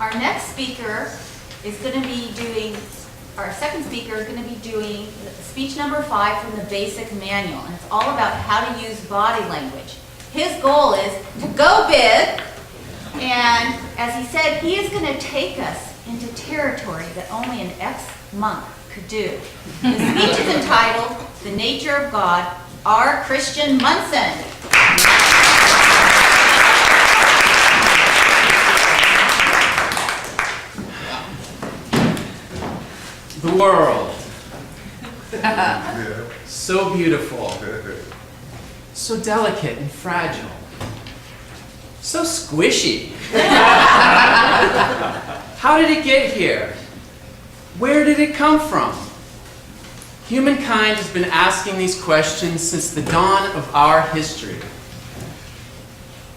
Our next speaker is going to be doing, our second speaker is going to be doing speech number 5 from the basic manual. And it's all about how to use body language. His goal is to go big, and as he said, he is going to take us into territory that only an ex-monk could do. The speech is entitled, The Nature of God, R. Christian Minson. The world. So beautiful. So delicate and fragile. So squishy. How did it get here? Where did it come from? Humankind has been asking these questions since the dawn of our history,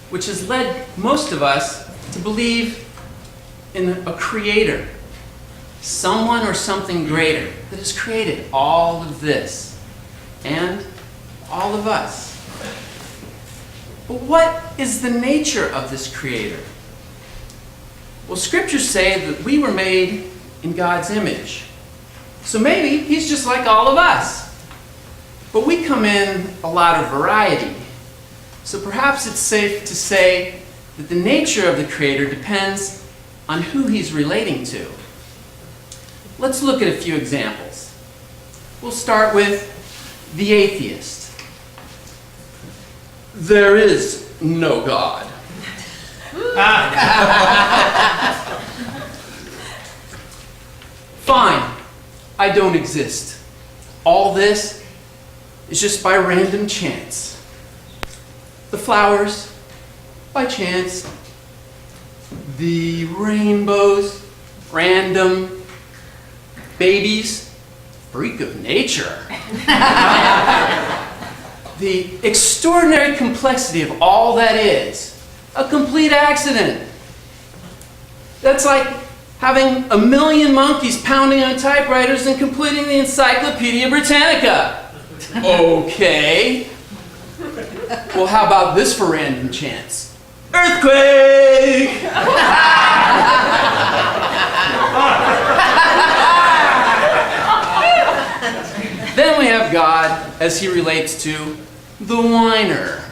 which has led most of us to believe in a creator, someone or something greater that has created all of this and all of us. But what is the nature of this creator? Well, scriptures say that we were made in God's image. So maybe he's just like all of us. But we come in a lot of variety. So perhaps it's safe to say that the nature of the creator depends on who he's relating to. Let's look at a few examples. We'll start with the atheist. There is no God. Fine, I don't exist. All this is just by random chance. The flowers, by chance. The rainbows, random. Babies, freak of nature. The extraordinary complexity of all that is a complete accident. That's like having a million monkeys pounding on typewriters and completing the Encyclopedia Britannica. Okay. Well, how about this for random chance? Earthquake! Then we have God as he relates to the whiner.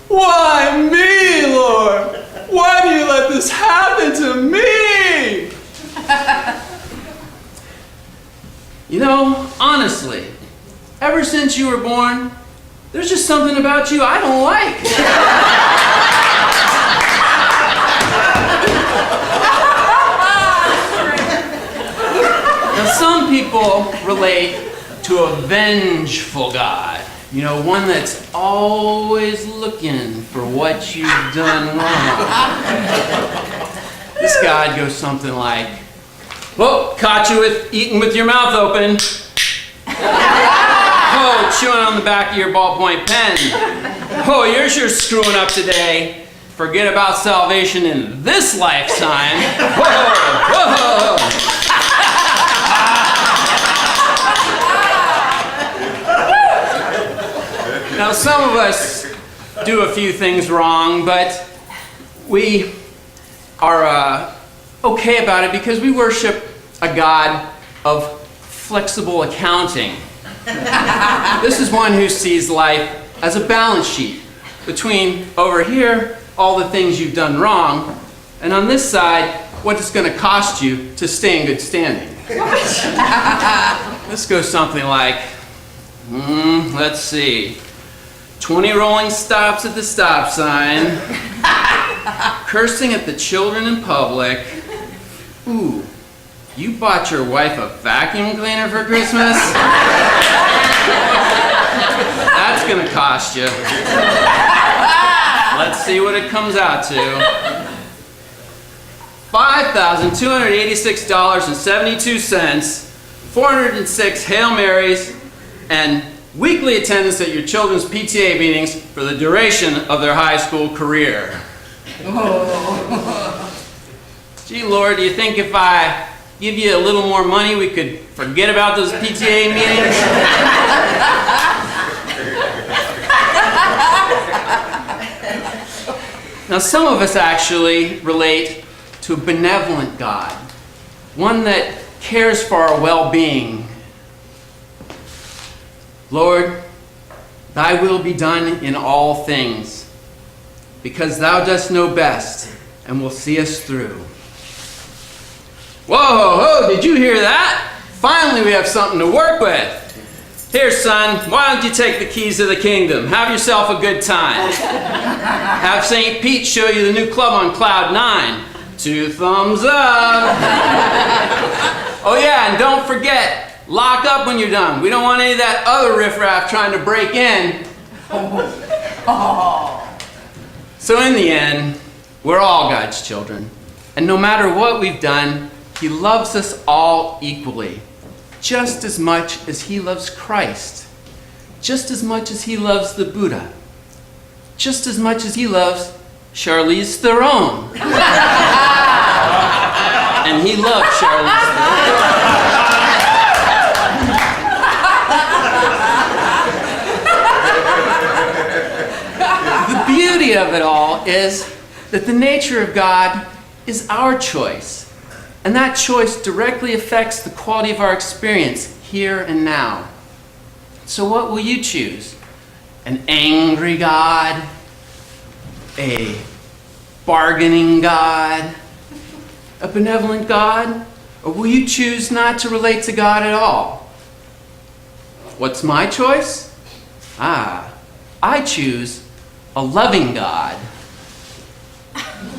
Why me, Lord? Why do you let this happen to me? You know, honestly, ever since you were born, there's just something about you I don't like. Now, some people relate to a vengeful God. You know, one that's always looking for what you've done wrong. This God goes something like, whoa, caught you eating with your mouth open. Oh, chewing on the back of your ballpoint pen. Oh, you're sure screwing up today. Forget about salvation in this lifetime. Whoa, whoa. Now, some of us do a few things wrong, but we are okay about it because we worship a God of flexible accounting. This is one who sees life as a balance sheet between over here, all the things you've done wrong, and on this side, what it's going to cost you to stay in good standing. This goes something like, let's see. 20 rolling stops at the stop sign, cursing at the children in public. Ooh, you bought your wife a vacuum cleaner for Christmas? That's gonna cost you. Let's see what it comes out to. $5,286.72, 406 Hail Marys, and weekly attendance at your children's PTA meetings for the duration of their high school career. Oh. Gee, Lord, do you think if I give you a little more money we could forget about those PTA meetings? Now, some of us actually relate to a benevolent God, one that cares for our well-being. Lord, thy will be done in all things, because thou dost know best and will see us through. Whoa, did you hear that? Finally, we have something to work with. Here, son, why don't you take the keys to the kingdom? Have yourself a good time. Have St. Pete show you the new club on Cloud 9. 2 thumbs up. Oh yeah, and don't forget, lock up when you're done. We don't want any of that other riffraff trying to break in. So in the end, we're all God's children. And no matter what we've done, He loves us all equally. Just as much as He loves Christ. Just as much as He loves the Buddha. Just as much as He loves Charlize Theron. And He loved Charlize Theron. The beauty of it all is that the nature of God is our choice. And that choice directly affects the quality of our experience here and now. So what will you choose? An angry God? A bargaining God? A benevolent God? Or will you choose not to relate to God at all? What's my choice? I choose a loving God.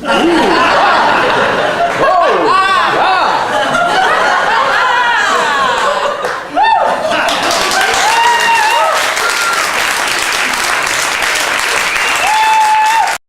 Ooh.